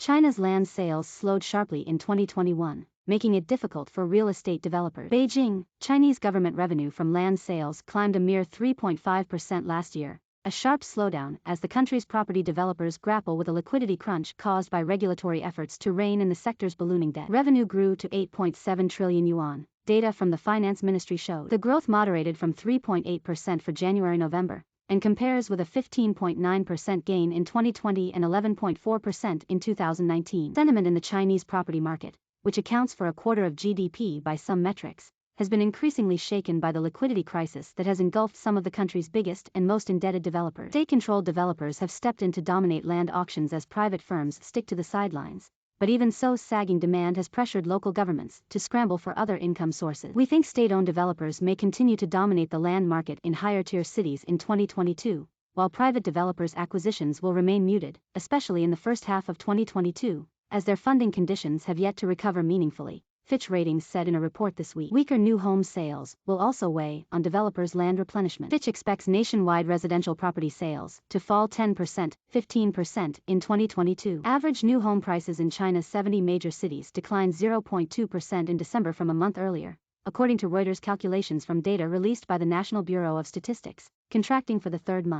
China's land sales slowed sharply in 2021, making it difficult for real estate developers. Beijing, Chinese government revenue from land sales climbed a mere 3.5% last year, a sharp slowdown as the country's property developers grapple with a liquidity crunch caused by regulatory efforts to rein in the sector's ballooning debt. Revenue grew to 8.7 trillion yuan, data from the finance ministry showed. The growth moderated from 3.8% for January-November, and compares with a 15.9% gain in 2020 and 11.4% in 2019. Sentiment in the Chinese property market, which accounts for a quarter of GDP by some metrics, has been increasingly shaken by the liquidity crisis that has engulfed some of the country's biggest and most indebted developers. State-controlled developers have stepped in to dominate land auctions as private firms stick to the sidelines. But even so, sagging demand has pressured local governments to scramble for other income sources. We think state-owned developers may continue to dominate the land market in higher-tier cities in 2022, while private developers' acquisitions will remain muted, especially in the first half of 2022, as their funding conditions have yet to recover meaningfully, Fitch Ratings said in a report this week. Weaker new home sales will also weigh on developers' land replenishment. Fitch expects nationwide residential property sales to fall 10%, 15% in 2022. Average new home prices in China's 70 major cities declined 0.2% in December from a month earlier, according to Reuters calculations from data released by the National Bureau of Statistics, contracting for the third month.